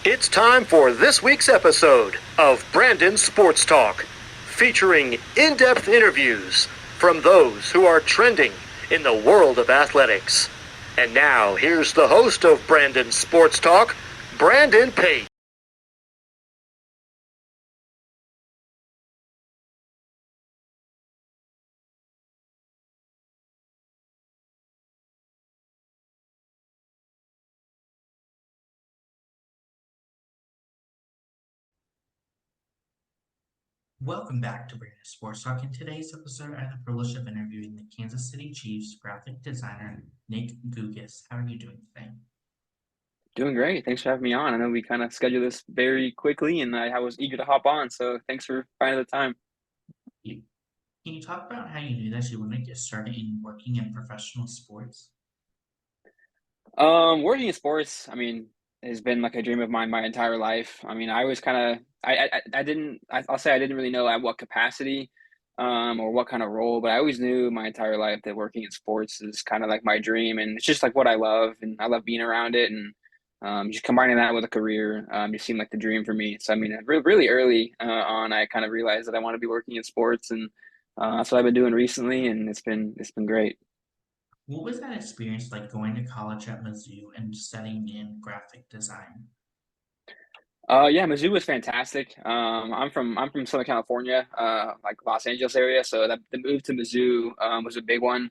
It's time for this week's episode of Brandon Sports Talk, featuring in-depth interviews from those who are trending in the world of athletics. And now, here's the host of Brandon Sports Talk, Brandon Pate. Welcome back to Brandon Sports Talk. In today's episode, I have the privilege of interviewing the Kansas City Chiefs graphic designer, Nick Gougas. How are you doing today? Doing great. Thanks for having me on. I know we kind of scheduled this very quickly, and I was eager to hop on. So thanks for finding the time. You, can you talk about how you knew that you want to get started in working in professional sports? Working in sports, has been like a dream of mine my entire life. I always kind of, I didn't, I'll say I didn't really know at what capacity, or what kind of role, but I always knew my entire life that working in sports is kind of like my dream, and it's just like what I love, and I love being around it, and just combining that with a career, just seemed like the dream for me. So really early on, I kind of realized that I want to be working in sports, and that's what I've been doing recently, and it's been great. What was that experience like going to college at Mizzou and studying in graphic design? Yeah, Mizzou was fantastic. I'm from Southern California, like Los Angeles area. So the move to Mizzou was a big one,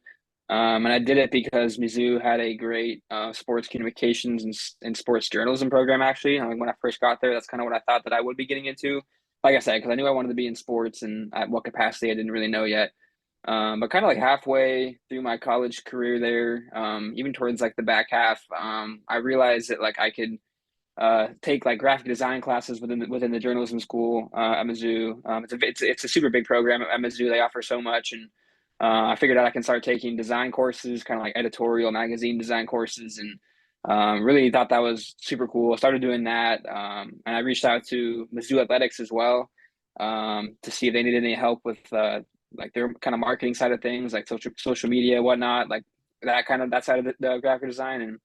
and I did it because Mizzou had a great sports communications and sports journalism program. Actually, when I first got there, that's kind of what I thought that I would be getting into. Like I said, because I knew I wanted to be in sports, and at what capacity I didn't really know yet. But kind of like halfway through my college career there, even towards like the back half, I realized that like I could take like graphic design classes within the journalism school at Mizzou. It's a super big program at Mizzou. They offer so much, and I figured out I can start taking design courses, kind of like editorial magazine design courses, and really thought that was super cool. I started doing that, and I reached out to Mizzou Athletics as well, to see if they needed any help with like their kind of marketing side of things, like social media, whatnot, like that side of the graphic design. And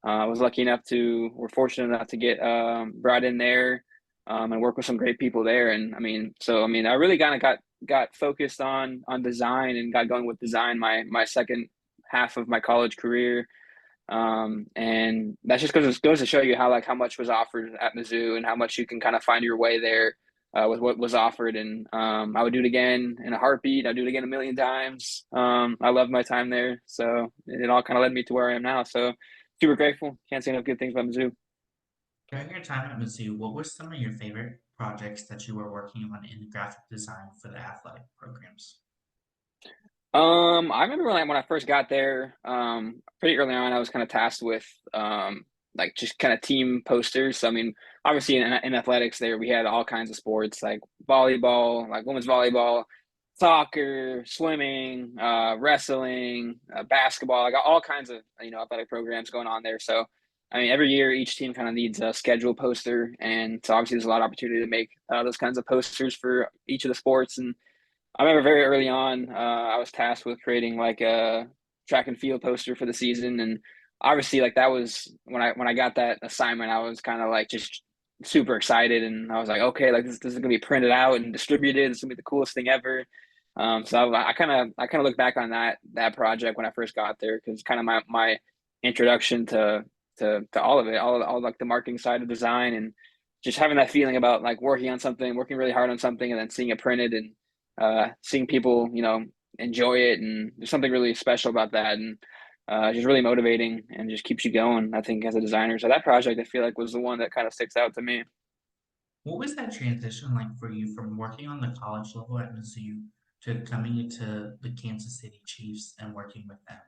I was lucky enough to, we're fortunate enough to get brought in there, and work with some great people there. And I really kind of got focused on design and got going with design my second half of my college career. And that just goes to show you how much was offered at Mizzou and how much you can kind of find your way there with what was offered. And I would do it again in a heartbeat. I'd do it again a million times. I loved my time there, so it all kind of led me to where I am now. So super grateful. Can't say enough good things about Mizzou. During your time at Mizzou, what were some of your favorite projects that you were working on in graphic design for the athletic programs? I remember when I first got there, pretty early on, I was kind of tasked with like just kind of team posters. So obviously in athletics, there we had all kinds of sports like volleyball, like women's volleyball, soccer, swimming, wrestling, basketball, like all kinds of athletic programs going on there. So every year each team kind of needs a schedule poster, and so obviously there's a lot of opportunity to make those kinds of posters for each of the sports. And I remember very early on, I was tasked with creating like a track and field poster for the season, and obviously, like that was when I got that assignment, I was kind of like just super excited, and I was like, okay, like this is gonna be printed out and distributed. This is gonna be the coolest thing ever. So I kind of look back on that project when I first got there, because kind of my introduction to all of it, all like the marketing side of design, and just having that feeling about like working on something, working really hard on something, and then seeing it printed, and seeing people, enjoy it. And there's something really special about that. And just really motivating and just keeps you going, I think, as a designer. So that project, I feel like, was the one that kind of sticks out to me. What was that transition like for you from working on the college level at Mizzou to coming into the Kansas City Chiefs and working with them?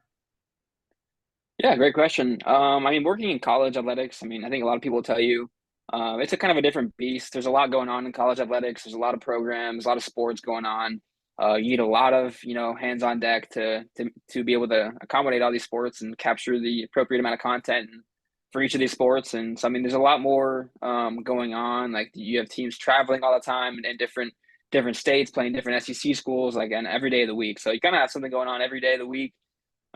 Yeah, great question. Working in college athletics, I think a lot of people tell you it's a kind of a different beast. There's a lot going on in college athletics. There's a lot of programs, a lot of sports going on. You need a lot of, hands on deck to be able to accommodate all these sports and capture the appropriate amount of content for each of these sports. And so, there's a lot more going on. Like you have teams traveling all the time in different states, playing different SEC schools, like and every day of the week. So you kind of have something going on every day of the week.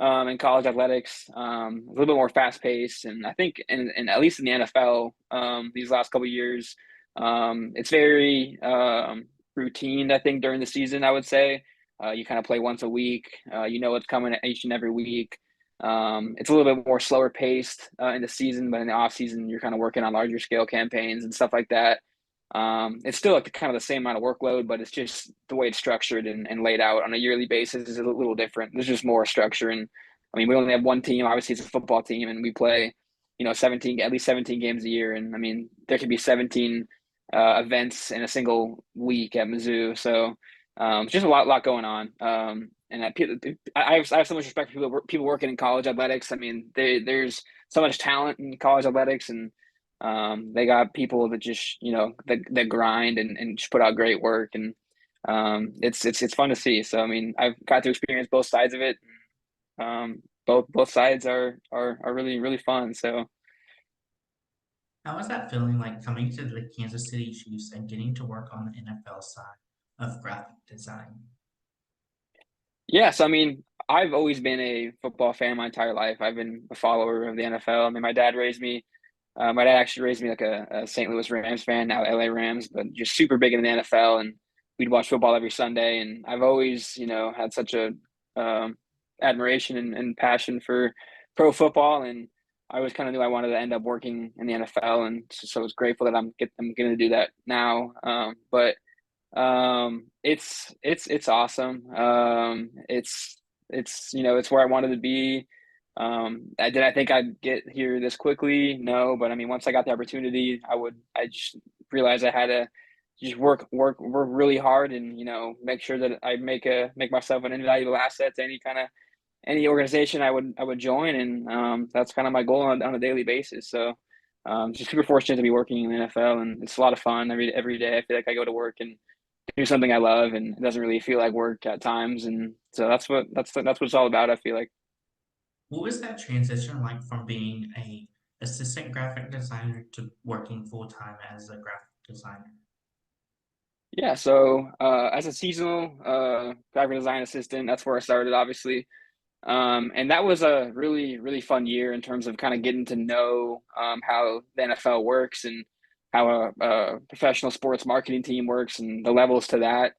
in college athletics, a little bit more fast paced, and I think, in at least in the NFL, these last couple of years, it's very routine. I think during the season, I would say, you kind of play once a week. You know what's coming each and every week. It's a little bit more slower paced in the season, but in the off season, you're kind of working on larger scale campaigns and stuff like that. It's still like kind of the same amount of workload, but it's just the way it's structured and laid out on a yearly basis is a little different. There's just more structure. And I mean, we only have one team. Obviously, it's a football team, and we play, 17, at least 17 games a year. And I mean, there could be 17 events in a single week at Mizzou. So just a lot going on. And I have so much respect for people working in college athletics. I mean, there's so much talent in college athletics, and they got people that just that grind and just put out great work, and it's fun to see. So I mean, I've got to experience both sides of it. Both sides are really really fun. So How was that feeling like coming to the Kansas City Chiefs and getting to work on the NFL side of graphic design? yeah, so I mean, I've always been a football fan my entire life. I've been a follower of the NFL. I mean, my dad raised me. My dad actually raised me like a St. Louis Rams fan, now LA Rams, but just super big in the NFL. And we'd watch football every Sunday. And I've always, had such a um, admiration and passion for pro football. And I always kind of knew I wanted to end up working in the NFL. And so I was grateful that I'm going to do that now. But it's awesome. It's where I wanted to be. Did I think I'd get here this quickly? No, but I mean, once I got the opportunity, I just realized I had to just work really hard, and make sure that I make myself an invaluable asset to any organization I would join, and that's kind of my goal on a daily basis. So just super fortunate to be working in the NFL, and it's a lot of fun every day. I feel like I go to work and do something I love, and it doesn't really feel like work at times, and so that's what it's all about. I feel like. What was that transition like from being a assistant graphic designer to working full time as a graphic designer? Yeah, so as a seasonal graphic design assistant, that's where I started, obviously. And that was a really, really fun year in terms of kind of getting to know how the NFL works and how a professional sports marketing team works and the levels to that.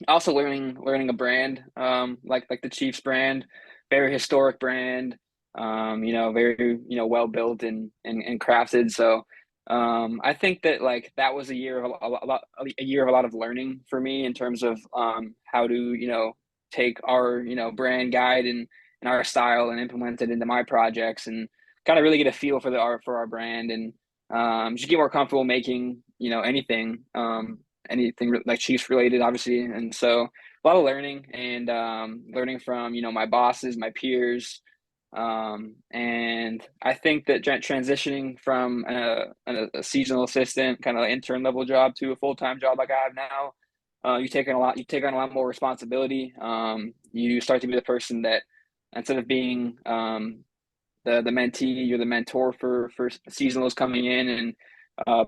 Also learning a brand like the Chiefs brand, very historic brand, very well built and crafted. So I think that like that was a year of a year of a lot of learning for me in terms of how to take our brand guide and our style and implement it into my projects, and kind of really get a feel for our brand, and just get more comfortable making anything like Chiefs related, obviously. And so a lot of learning, and learning from my bosses, my peers. And I think that transitioning from a seasonal assistant, kind of intern level job, to a full time job like I have now, you take on a lot more responsibility. You start to be the person that, instead of being the mentee, you're the mentor for seasonals coming in, and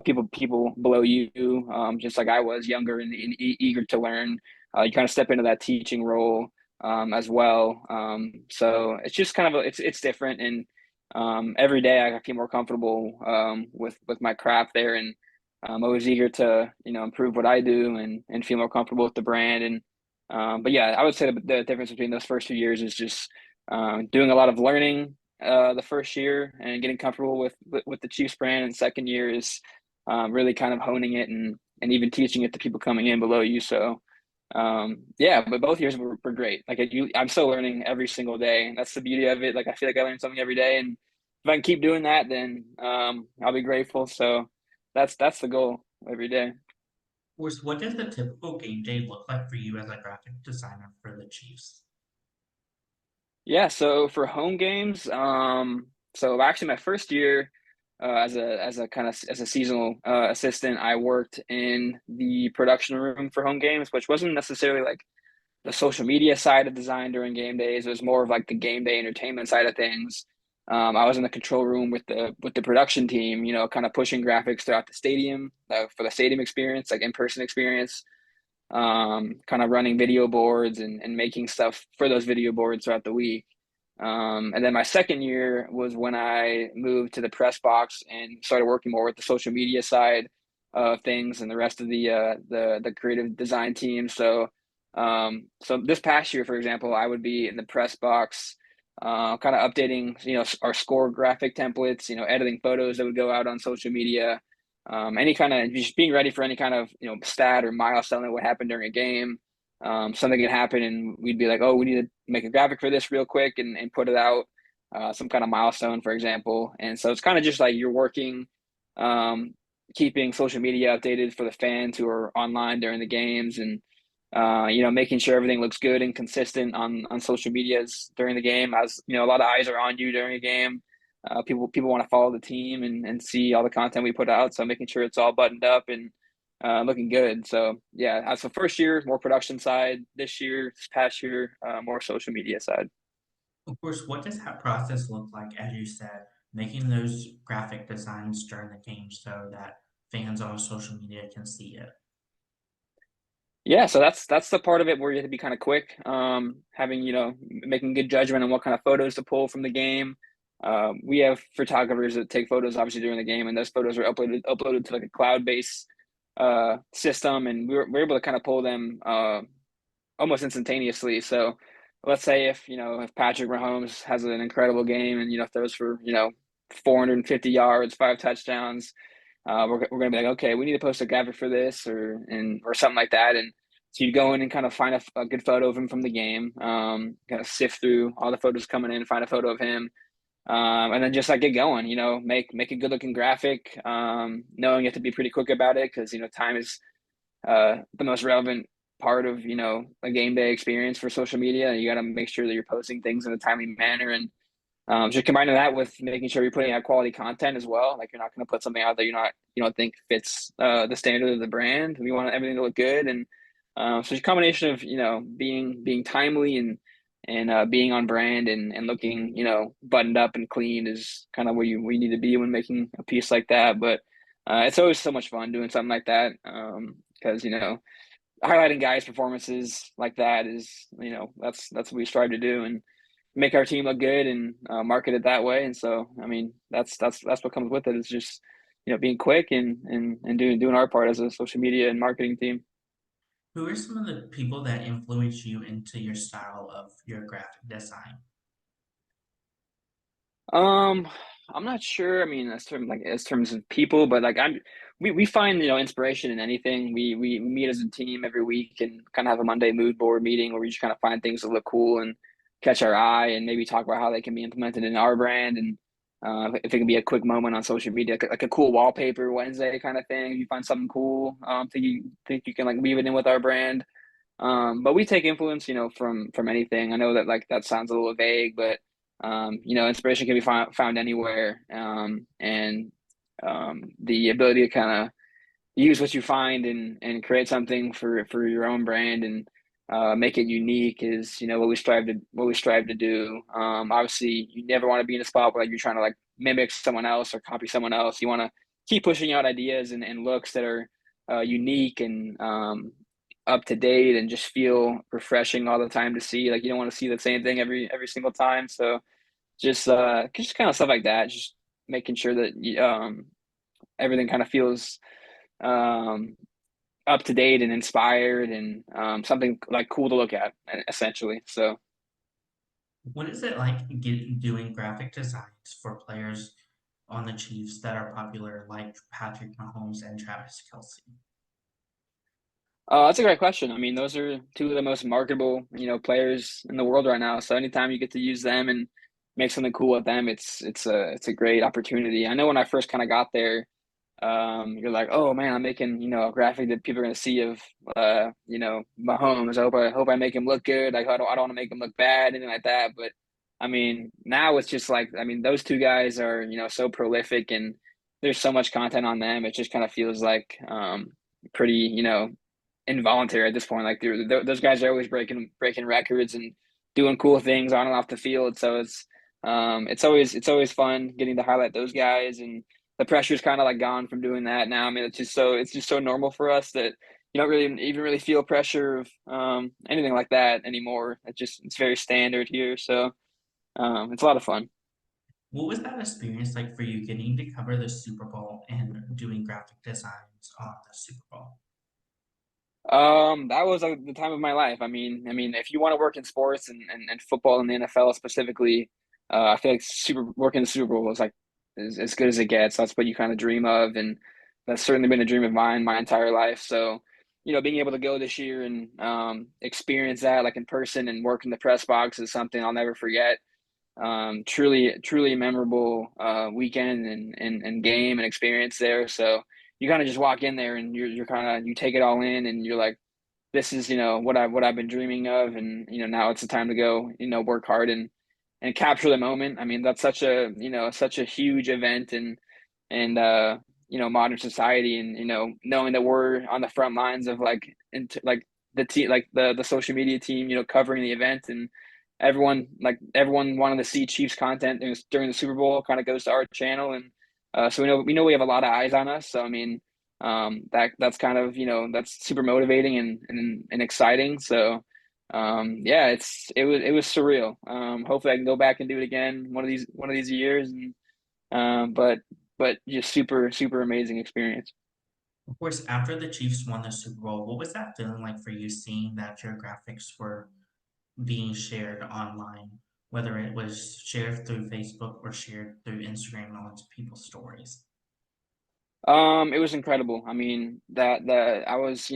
people below you, just like I was, younger and eager to learn. You kind of step into that teaching role as well. So it's just kind of it's different, and every day I feel more comfortable with my craft there, and I'm always eager to improve what I do and feel more comfortable with the brand. And but yeah, I would say the difference between those first 2 years is just doing a lot of learning the first year and getting comfortable with the Chiefs brand, and second year is really kind of honing it and even teaching it to people coming in below you. So yeah, but both years were great. Like I'm still learning every single day. That's the beauty of it. Like I feel like I learn something every day, and if I can keep doing that, then I'll be grateful. So that's the goal every day. Worst, what does the typical game day look like for you as a graphic designer for the Chiefs? Yeah, so for home games, so actually my first year as a kind of as a seasonal assistant, I worked in the production room for home games, which wasn't necessarily like the social media side of design during game days. It was more of like the game day entertainment side of things. I was in the control room with the production team, kind of pushing graphics throughout the stadium for the stadium experience, like in-person experience. Kind of running video boards and making stuff for those video boards throughout the week. And then my second year was when I moved to the press box and started working more with the social media side of things and the rest of the creative design team. So this past year, for example, I would be in the press box, kind of updating, our score graphic templates, editing photos that would go out on social media, any kind of just being ready for any kind of, stat or milestone that would happen during a game. Something could happen and we'd be like, oh, we need to make a graphic for this real quick and put it out, some kind of milestone, for example. And so it's kind of just like you're working, um, keeping social media updated for the fans who are online during the games and, making sure everything looks good and consistent on social medias during the game. As a lot of eyes are on you during a game. People want to follow the team and see all the content we put out. So making sure it's all buttoned up and looking good. So yeah, as the first year, more production side. This past year, more social media side. Of course, what does that process look like, as you said, making those graphic designs during the game so that fans on social media can see it? Yeah, so that's the part of it where you have to be kind of quick, having making good judgment on what kind of photos to pull from the game. We have photographers that take photos obviously during the game, and those photos are uploaded to like a cloud-based system, and we're able to kind of pull them almost instantaneously. So let's say if Patrick Mahomes has an incredible game and throws for 450 yards, 5 touchdowns, we're gonna be like, okay, we need to post a graphic for this or something like that. And so you go in and kind of find a good photo of him from the game, kind of sift through all the photos coming in, find a photo of him, and then just like get going. Make a good looking graphic. Knowing you have to be pretty quick about it because time is the most relevant part of a game day experience for social media. You got to make sure that you're posting things in a timely manner and just combining that with making sure you're putting out quality content as well. Like you're not going to put something out that you don't think fits the standard of the brand. We want everything to look good, and so it's a combination of being timely and being on brand and looking buttoned up and clean is kind of where we need to be when making a piece like that. But it's always so much fun doing something like that because highlighting guys' performances like that is that's what we strive to do and make our team look good and market it that way. And so, I mean, that's what comes with it. It's just being quick and doing our part as a social media and marketing team. Who are some of the people that influence you into your style of your graphic design? Um, I'm not sure. I mean, as terms of people, but like we find inspiration in anything. We meet as a team every week and kind of have a Monday mood board meeting where we just kind of find things that look cool and catch our eye, and maybe talk about how they can be implemented in our brand, and if it can be a quick moment on social media, like a cool wallpaper Wednesday kind of thing. If you find something cool, think you can like weave it in with our brand. But we take influence, from anything. I know that like that sounds a little vague, but inspiration can be found anywhere. And the ability to kind of use what you find and create something for your own brand and make it unique is what we strive to do. Obviously, you never want to be in a spot where like, you're trying to like mimic someone else or copy someone else. You want to keep pushing out ideas and looks that are unique and up to date and just feel refreshing all the time to see. Like you don't want to see the same thing every single time. So just kind of stuff like that. Just making sure that everything kind of feels um up to date and inspired and something like cool to look at essentially. So What is it like doing graphic designs for players on the Chiefs that are popular, like Patrick Mahomes and Travis Kelce? that's a great question. I mean, those are two of the most marketable, players in the world right now. So anytime you get to use them and make something cool with them, it's a great opportunity. I know when I first kind of got there, you're like, oh man, I'm making a graphic that people are gonna see of Mahomes. I hope I make him look good. Like I don't want to make him look bad, anything like that. But I mean, now it's just like, I mean, those two guys are so prolific and there's so much content on them. It just kind of feels like pretty involuntary at this point. Like those guys are always breaking records and doing cool things on and off the field. So it's always fun getting to highlight those guys, and the pressure's kind of like gone from doing that now. I mean, it's just so normal for us that you don't really even really feel pressure of anything like that anymore. It's very standard here. So It's a lot of fun. What was that experience like for you getting to cover the Super Bowl and doing graphic designs on the Super Bowl? That was the time of my life. I mean, if you want to work in sports and football in the NFL specifically, I feel like super working the Super Bowl is like as good as it gets. That's what you kind of dream of, and that's certainly been a dream of mine my entire life. So, being able to go this year and experience that like in person and work in the press box is something I'll never forget. Truly memorable weekend and game and experience there. So you kind of just walk in there and you're kind of you take it all in and you're like, this is what I've been dreaming of, and now it's the time to go work hard and capture the moment. I mean, that's such a huge event and modern society, and knowing that we're on the front lines of like the team, like the social media team, covering the event, and everyone wanted to see Chiefs content during the Super Bowl kind of goes to our channel, and so we know we have a lot of eyes on us. So I mean, that's kind of that's super motivating and exciting. So yeah, it was surreal. Hopefully I can go back and do it again one of these years, and but just super amazing experience. Of course, after the Chiefs won the Super Bowl, what was that feeling like for you seeing that your graphics were being shared online, whether it was shared through Facebook or shared through Instagram onto people's stories? It was incredible. I mean, that I was,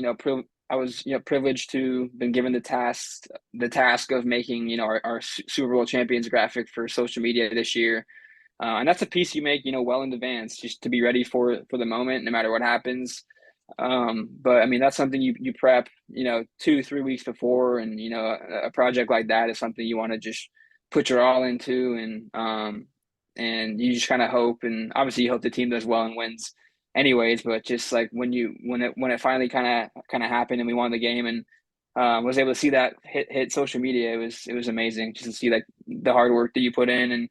I was, privileged to been given the task of making, our Super Bowl champions graphic for social media this year. And that's a piece you make, well in advance, just to be ready for the moment, no matter what happens. But I mean, that's something you prep, 2, 3 weeks before, and a project like that is something you want to just put your all into, and you just kind of hope, and obviously you hope the team does well and wins, anyways. But just like when it finally kind of happened and we won the game, and was able to see that hit social media, it was amazing just to see like the hard work that you put in, and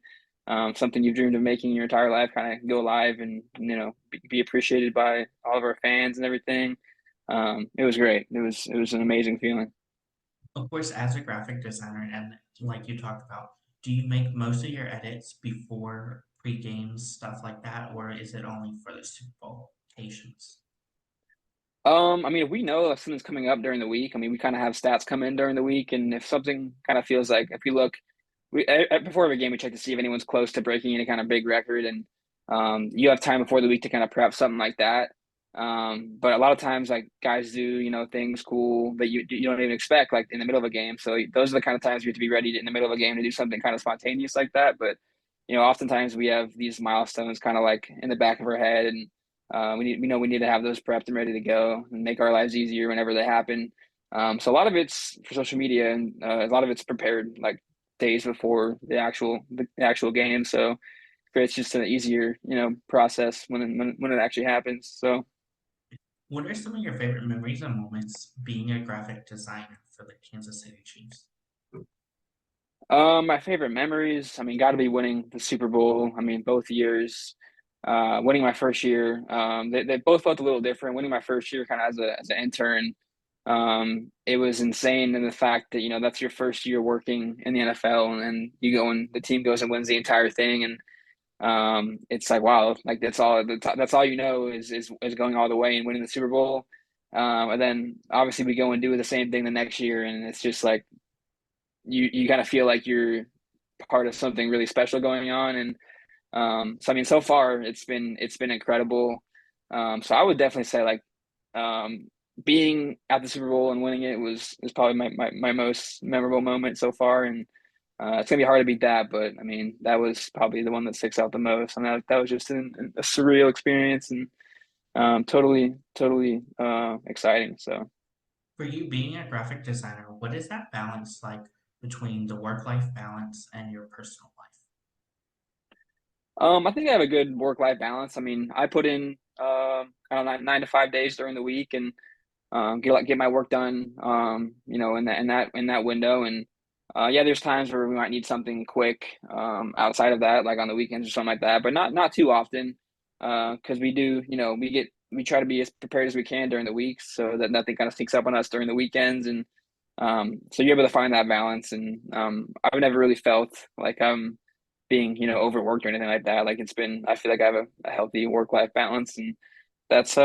something you've dreamed of making your entire life kind of go live, and be appreciated by all of our fans and everything. It was great. It was an amazing feeling. Of course, as a graphic designer, and like you talked about, do you make most of your edits before pre-games, stuff like that, or is it only for the Super Bowl occasions? I mean, if we know if something's coming up during the week, I mean, we kind of have stats come in during the week, and if something kind of feels like, if we look, before every game, we check to see if anyone's close to breaking any kind of big record, and you have time before the week to kind of prep something like that. But a lot of times, like guys do, things cool that you don't even expect, like in the middle of a game. So those are the kind of times you have to be ready in the middle of a game to do something kind of spontaneous like that. But oftentimes we have these milestones kind of like in the back of our head, and we know we need to have those prepped and ready to go and make our lives easier whenever they happen. So a lot of it's for social media, and a lot of it's prepared like days before the actual game. So creates just an easier process when it actually happens. So What are some of your favorite memories and moments being a graphic designer for the Kansas City Chiefs? my favorite memories, I mean, got to be winning the Super Bowl. I mean, both years. Winning my first year, they both felt a little different. Winning my first year kind of as an intern, it was insane in the fact that that's your first year working in the NFL, and then you go and the team goes and wins the entire thing, and it's like wow, like that's all is going all the way and winning the Super Bowl. And then obviously we go and do the same thing the next year, and it's just like you kind of feel like you're part of something really special going on. And so I mean, so far it's been incredible. So I would definitely say like um, being at the Super Bowl and winning it was is probably my most memorable moment so far, and it's gonna be hard to beat that. But I mean, that was probably the one that sticks out the most. And that was just a surreal experience, and totally exciting. So. For you being a graphic designer, what is that balance like between the work-life balance and your personal life? I think I have a good work-life balance. I mean, I put in kind of 9 to 5 days during the week, and get my work done, in that window. And yeah, there's times where we might need something quick outside of that, like on the weekends or something like that, but not too often, because we do, we try to be as prepared as we can during the weeks so that nothing kind of sneaks up on us during the weekends. And So you're able to find that balance, and I've never really felt like I'm being, overworked or anything like that. Like I feel like I have a healthy work-life balance, and that's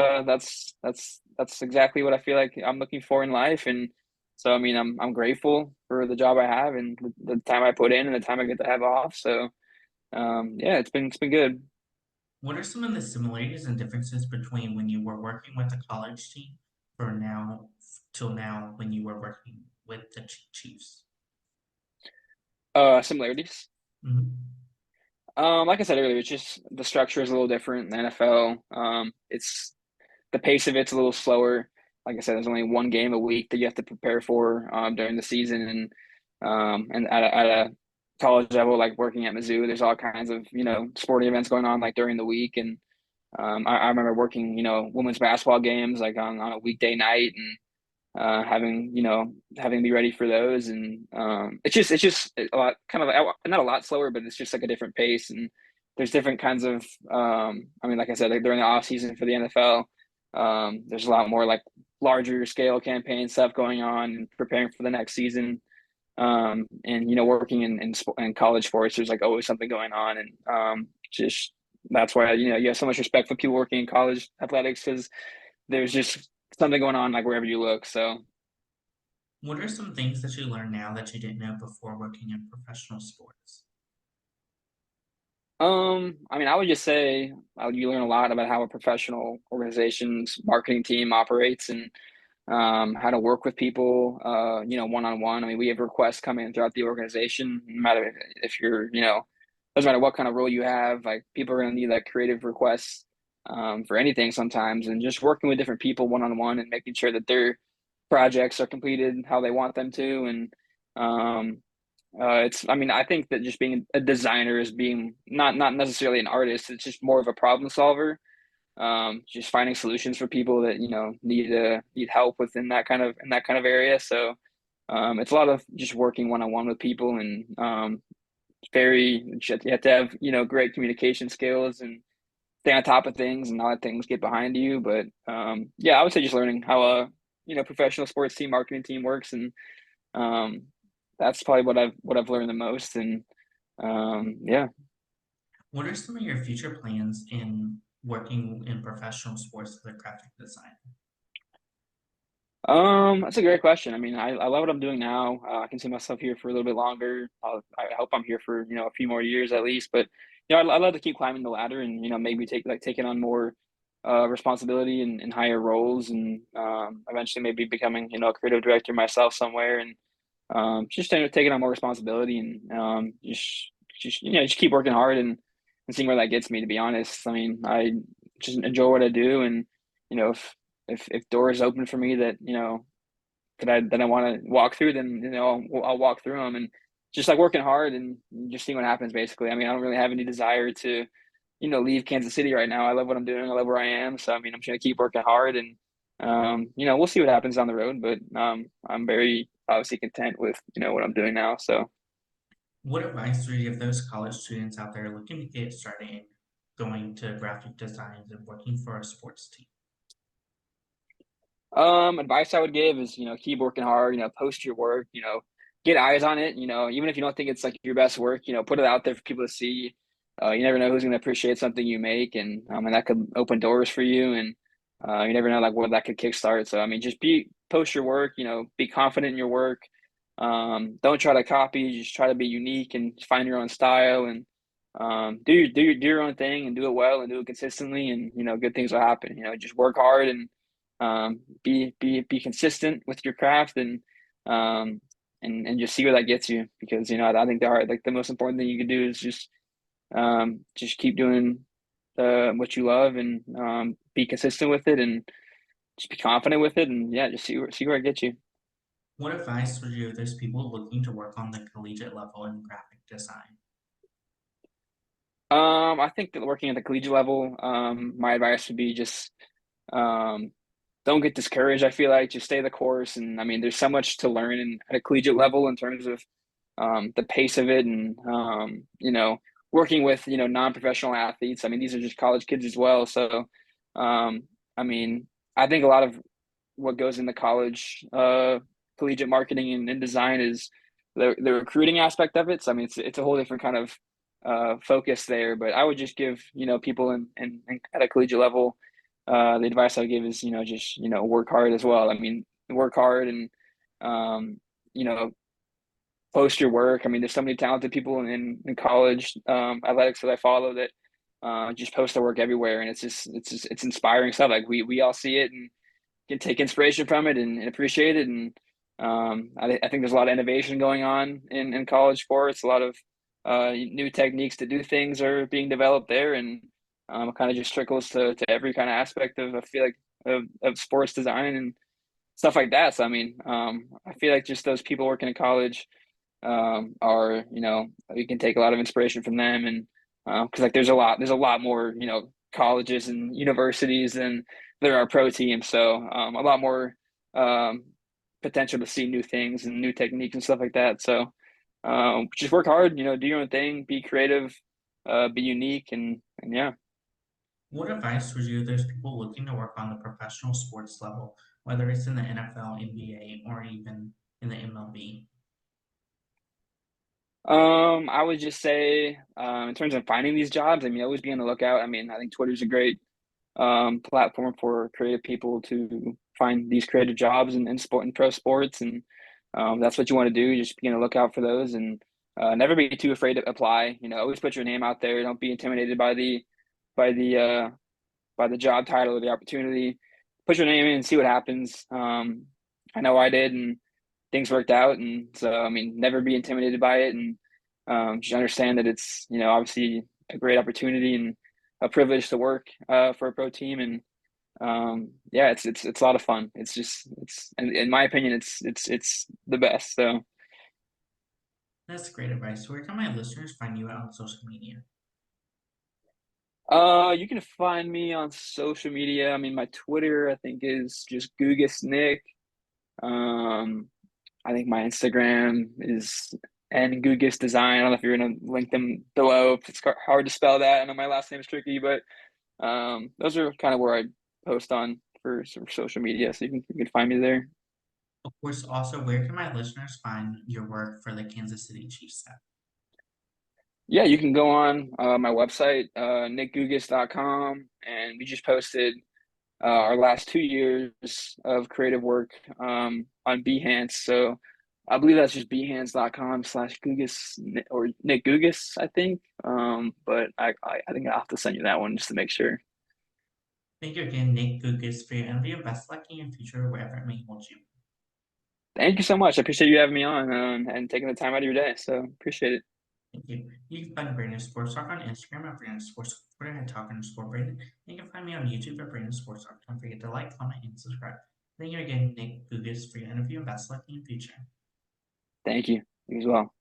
exactly what I feel like I'm looking for in life. And so, I mean, I'm grateful for the job I have and the time I put in and the time I get to have off. So, yeah, it's been good. What are some of the similarities and differences between when you were working with a college team for now till now when you were working with the Chiefs? Similarities. Hmm. Like I said earlier, it's just the structure is a little different in the NFL. It's the pace of it's a little slower. Like I said, there's only one game a week that you have to prepare for during the season, and at a college level, like working at Mizzou, there's all kinds of sporting events going on like during the week, and I remember working women's basketball games like on a weekday night, and having to be ready for those, and it's just a lot, kind of not a lot slower, but it's just like a different pace, and there's different kinds of I mean, like I said, like during the off season for the NFL, there's a lot more like larger scale campaign stuff going on and preparing for the next season. And working in college sports, there's like always something going on, and just that's why you have so much respect for people working in college athletics, because there's just something going on like wherever you look. So What are some things that you learn now that you didn't know before working in professional sports? I mean, I would just say you learn a lot about how a professional organization's marketing team operates, and how to work with people, one on one. I mean, we have requests coming throughout the organization, no matter if you're, doesn't matter what kind of role you have. Like people are going to need like creative requests for anything sometimes, and just working with different people one on one and making sure that their projects are completed how they want them to, and um, I mean, I think that just being a designer is being not necessarily an artist. It's just more of a problem solver. Just finding solutions for people that need help within that kind of area. So it's a lot of just working one on one with people, and you have to have great communication skills and stay on top of things and not let things get behind you. But yeah, I would say just learning how a professional sports team marketing team works, and um, that's probably what I've learned the most. And yeah. What are some of your future plans in working in professional sports as a graphic designer? That's a great question. I mean, I love what I'm doing now. I can see myself here for a little bit longer. I hope I'm here for, a few more years at least. But, I'd love to keep climbing the ladder and, maybe taking on more responsibility and higher roles, and eventually maybe becoming, a creative director myself somewhere, and just taking on more responsibility, and just keep working hard, and seeing where that gets me, to be honest. I mean, I just enjoy what I do, and, if doors open for me that that I want to walk through, then I'll walk through them, and just like working hard and just seeing what happens. Basically, I mean, I don't really have any desire to leave Kansas City right now. I love what I'm doing. I love where I am. So I mean, I'm just gonna keep working hard, and we'll see what happens down the road. But I'm very obviously content with what I'm doing now. So What advice would you give those college students out there looking to get started in going to graphic designs and working for a sports team? Advice I would give is, keep working hard, post your work, get eyes on it, even if you don't think it's like your best work, put it out there for people to see. You never know who's going to appreciate something you make, and that could open doors for you, and you never know like what that could kickstart. So I mean, just post your work, be confident in your work. Don't try to copy, just try to be unique and find your own style, and do your own thing and do it well and do it consistently, and good things will happen. Just work hard, and be consistent with your craft, and just see where that gets you, because I think the most important thing you can do is just keep doing what you love, and be consistent with it, and just be confident with it, and yeah, just see where it gets you. What advice would you give those people looking to work on the collegiate level in graphic design? I think that working at the collegiate level, my advice would be just um, don't get discouraged. I feel like just stay the course, and I mean, there's so much to learn at a collegiate level in terms of the pace of it, and working with non-professional athletes. I mean, these are just college kids as well. So, I mean, I think a lot of what goes into college collegiate marketing and design is the recruiting aspect of it. So I mean, it's a whole different kind of focus there. But I would just give people in at a collegiate level, the advice I would give is just work hard as well. I mean, work hard and you know post your work. I mean, there's so many talented people in college athletics that I follow that just post their work everywhere, and it's inspiring stuff. Like we all see it and can take inspiration from it and appreciate it. And I think there's a lot of innovation going on in college sports. A lot of new techniques to do things are being developed there, and it kind of just trickles to every kind of aspect of I feel like of sports design and stuff like that. So I mean, I feel like just those people working in college are we can take a lot of inspiration from them. And because like there's a lot more colleges and universities than there are pro teams, so a lot more um, potential to see new things and new techniques and stuff like that. So just work hard, do your own thing, be creative, be unique, and yeah. What advice would you give those people looking to work on the professional sports level, whether it's in the NFL, NBA, or even in the MLB? I would just say, in terms of finding these jobs, I mean, always be on the lookout. I mean, I think Twitter's a great platform for creative people to find these creative jobs in sport and pro sports, and that's what you want to do. Just be on the lookout for those, and never be too afraid to apply. Always put your name out there. Don't be intimidated by the uh, by the job title or the opportunity. Put your name in and see what happens. I know I did, and things worked out. And so, I mean, never be intimidated by it, and just understand that it's obviously a great opportunity and a privilege to work for a pro team. And yeah, it's a lot of fun. It's in my opinion, it's the best. So That's great advice. Where can my listeners find you out on social media? you can find me on social media. I mean, my Twitter I think is just Gougas Nick. Um, I think my Instagram is N Gougas Design. I don't know if you're gonna link them below. It's hard to spell that. I know my last name is tricky, but those are kind of where I post on for social media, so you can find me there. Of course, also, where can my listeners find your work for the Kansas City Chiefs staff? Yeah, you can go on my website, nickgougas.com, and we just posted our last 2 years of creative work on Behance. So I believe that's just behance.com/Gougas or Nick Gougas, I think. But I think I'll have to send you that one just to make sure. Thank you again, Nick Gougas, for your interview. Best luck in your future, wherever it may hold you. Thank you so much. I appreciate you having me on and taking the time out of your day. So appreciate it. Thank you. You can find Brandon Sports Talk on Instagram at Brandon Sports Twitter at Talk underscore Brandon. You can find me on YouTube at Brandon Sports Talk. Don't forget to like, comment, and subscribe. Thank you again, Nick Gougas, for your interview, and best luck in your future. Thank you. You as well.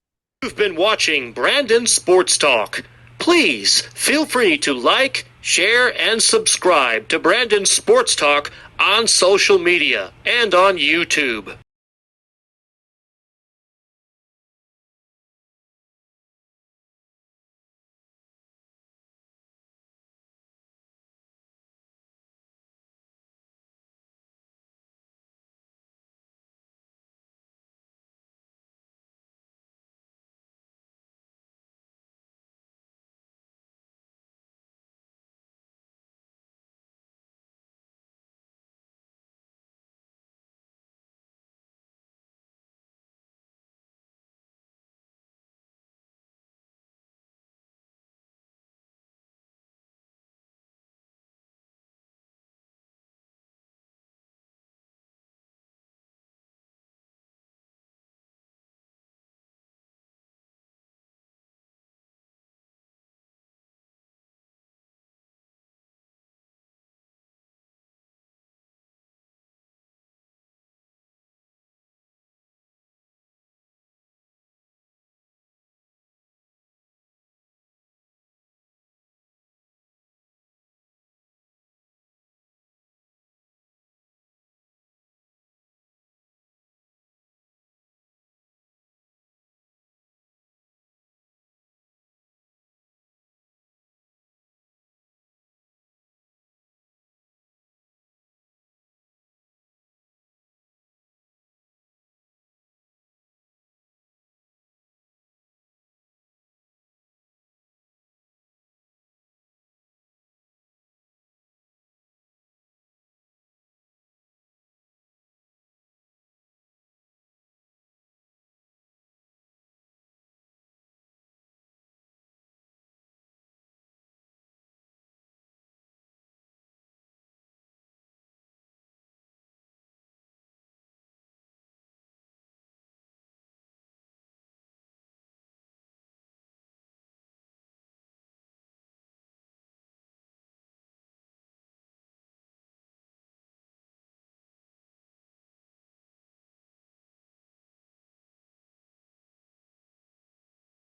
You've been watching Brandon Sports Talk. Please feel free to like, share, and subscribe to Brandon Sports Talk on social media and on YouTube.